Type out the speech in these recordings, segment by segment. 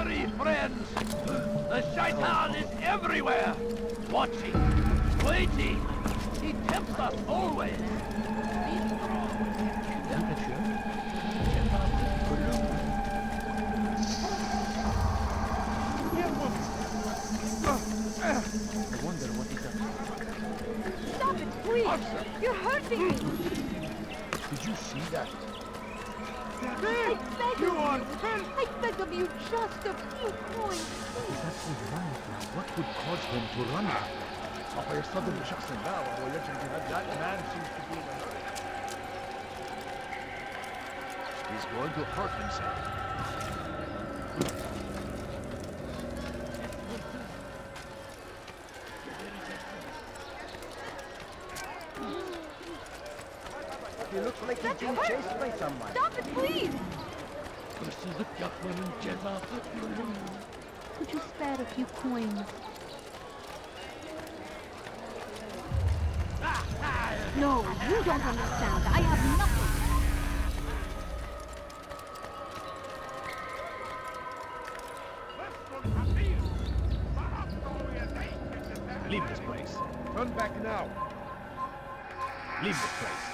worry, friends. The shaitan is everywhere. Watching, waiting. He tempts us always. Be strong. I wonder what he does. Stop it, please! Arsuf. You're hurting me! Did you see that? I beg of you! I beg of you, just a few coins, Is that his right now? What would cause him to run? يصطدم بشخص ما وهو يرجع جهاد that man seems to be in a hurry. He's going to hurt himself. He looks like he's being chased by someone. Stop it, please! Hırsızlık yapmanın cezası ölüm. Could you spare a few coins? No, you don't understand. I have nothing. Leave this place. Turn back now. Leave this place.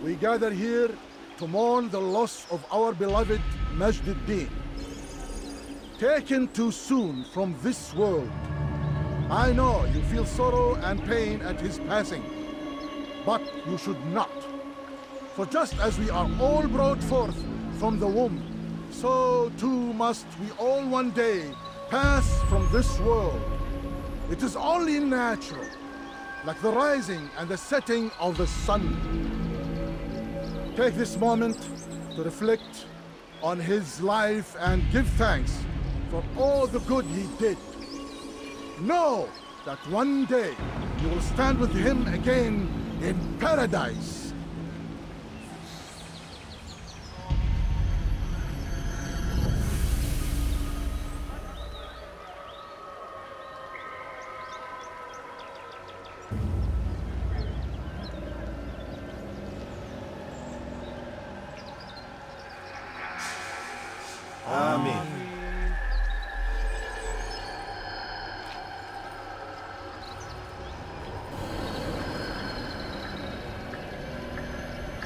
We gather here to mourn the loss of our beloved Majd-ud-Din. Taken too soon from this world. I know you feel sorrow and pain at his passing, but you should not. For just as we are all brought forth from the womb, so too must we all one day pass from this world. It is only natural, like the rising and the setting of the sun. Take this moment to reflect on his life and give thanks for all the good he did. Know that one day you will stand with him again in paradise.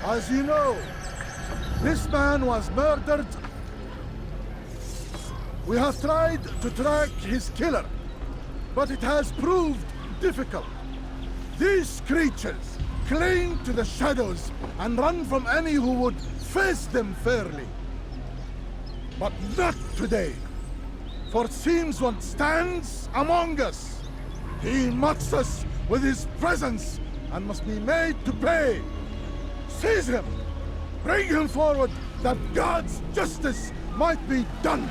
As you know, this man was murdered. We have tried to track his killer, but it has proved difficult. These creatures cling to the shadows and run from any who would face them fairly. But not today, for it seems one stands among us. He mocks us with his presence and must be made to pay. Seize him! Bring him forward, that God's justice might be done!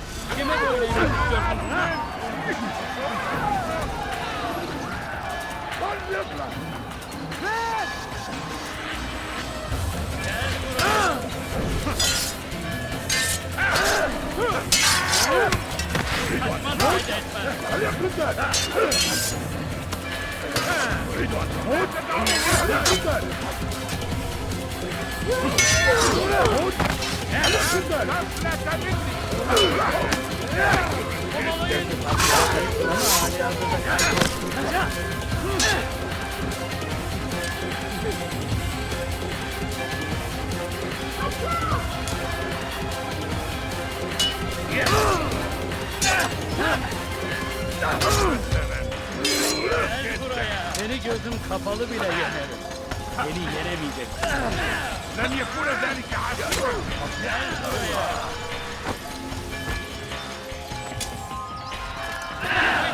Seni gözüm kapalı bile yenerim. Beni yenemeyeceksin. لن يكون ذلك عادة.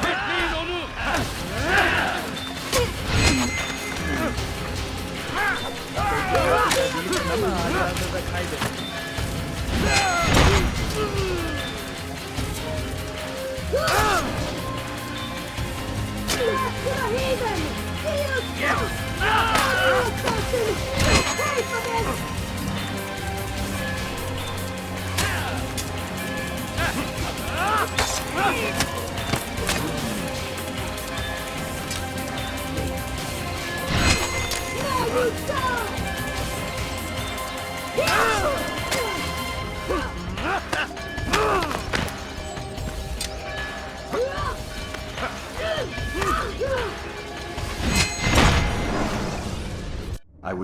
Bekleyin onu! Ama hala da kaybettim.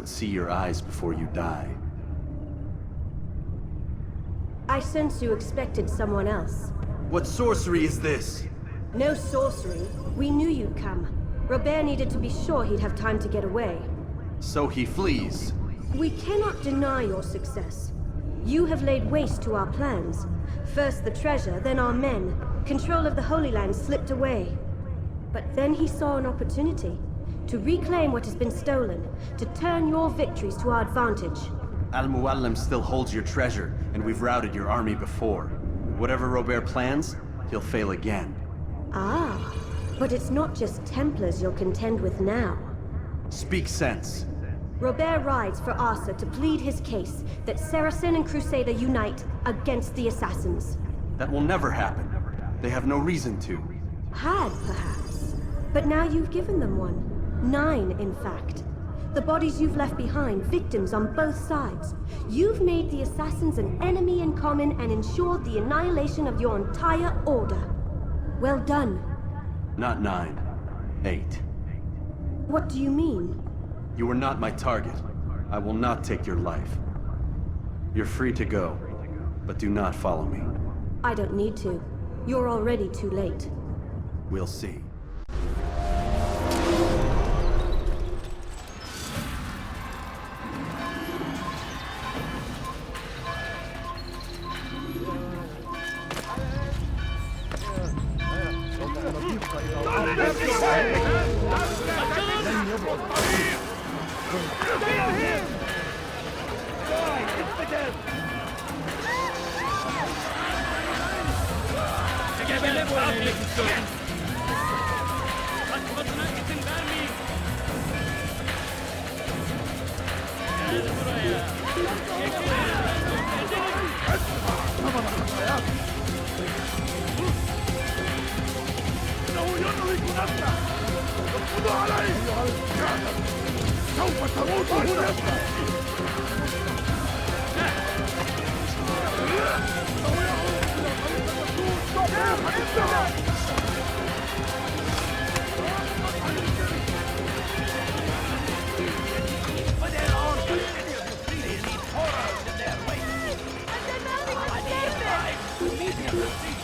would see your eyes before you die. I sense you expected someone else. What sorcery is this? No sorcery. We knew you'd come. Robert needed to be sure he'd have time to get away. So he flees. We cannot deny your success. You have laid waste to our plans. First the treasure, then our men. Control of the Holy Land slipped away. But then he saw an opportunity to reclaim what has been stolen, to turn your victories to our advantage. Al-Muallim still holds your treasure, and we've routed your army before. Whatever Robert plans, he'll fail again. Ah, but it's not just Templars you'll contend with now. Speak sense. Robert rides for Arsuf to plead his case that Saracen and Crusader unite against the Assassins. That will never happen. They have no reason to. Had, perhaps. But now you've given them one. 9, in fact. The bodies you've left behind, victims on both sides. You've made the Assassins an enemy in common and ensured the annihilation of your entire order. Well done. Not 9. 8. What do you mean? You are not my target. I will not take your life. You're free to go, but do not follow me. I don't need to. You're already too late. We'll see. Gebele bu elini tutuyorum. Kaçmasına izin vermeyin. Gel buraya. إنه ينهك نفسه اقبضوا عليه سوف تموت هنا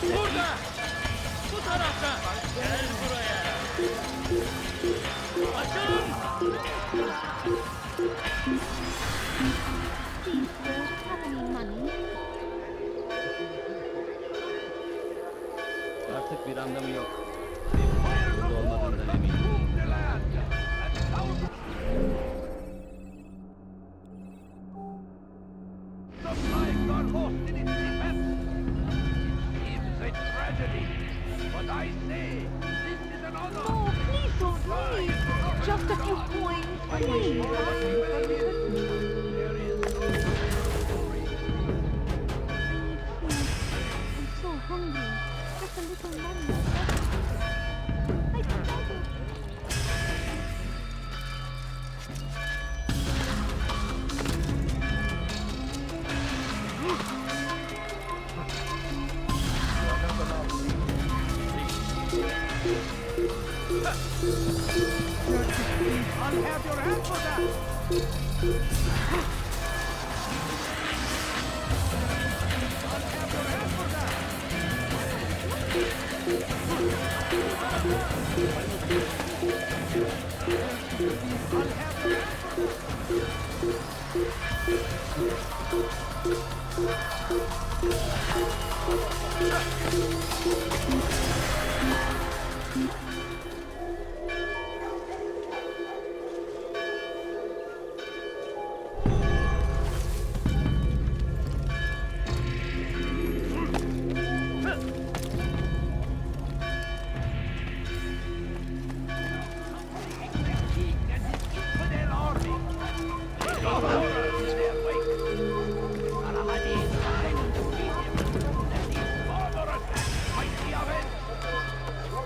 Burada. Bu tarafta. Gel buraya. Açın. Please, don't have any money. Artık bir anlamı yok. Burada olmadığından eminim. No, please don't leave. Just a few coins, please. I'm so hungry. Just a little money. I beg you. I'll have your hand for that!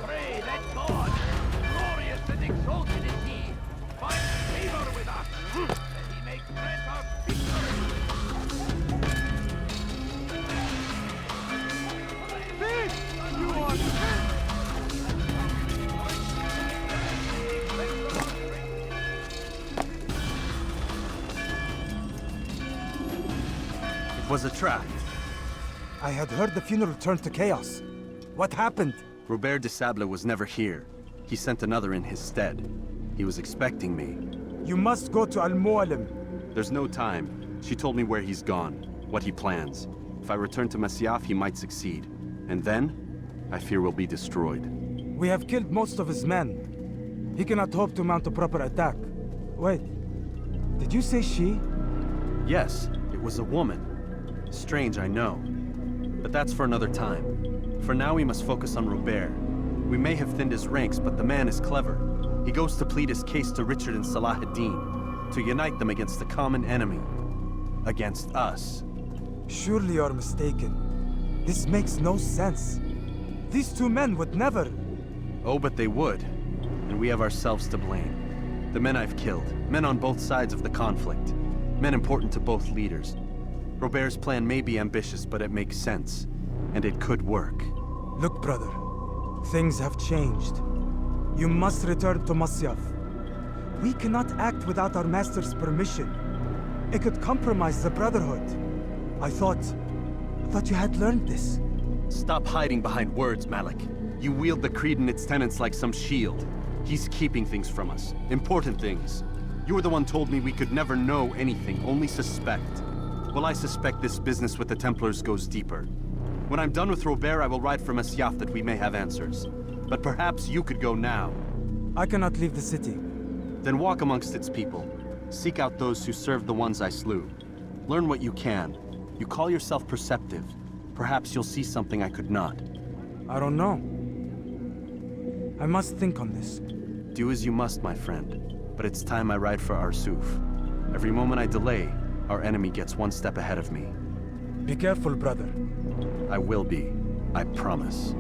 Pray that God was a trap. I had heard the funeral turned to chaos. What happened? Robert de Sable was never here. He sent another in his stead. He was expecting me. You must go to Al-Mualim. There's no time. She told me where he's gone, what he plans. If I return to Masyaf, he might succeed. And then, I fear we'll be destroyed. We have killed most of his men. He cannot hope to mount a proper attack. Wait, did you say she? Yes, it was a woman. Strange, I know. But that's for another time. For now, we must focus on Robert. We may have thinned his ranks, but the man is clever. He goes to plead his case to Richard and Salah ad-Din, to unite them against the common enemy. Against us. Surely you're mistaken. This makes no sense. These two men would never... Oh, but they would. And we have ourselves to blame. The men I've killed, men on both sides of the conflict. Men important to both leaders. Robert's plan may be ambitious, but it makes sense. And it could work. Look, brother. Things have changed. You must return to Masyaf. We cannot act without our master's permission. It could compromise the Brotherhood. I thought you had learned this. Stop hiding behind words, Malik. You wield the creed and its tenets like some shield. He's keeping things from us. Important things. You were the one told me we could never know anything, only suspect. Well, I suspect this business with the Templars goes deeper. When I'm done with Robert, I will ride for Masyaf that we may have answers. But perhaps you could go now. I cannot leave the city. Then walk amongst its people. Seek out those who served the ones I slew. Learn what you can. You call yourself perceptive. Perhaps you'll see something I could not. I don't know. I must think on this. Do as you must, my friend. But it's time I ride for Arsuf. Every moment I delay, our enemy gets one step ahead of me. Be careful, brother. I will be. I promise.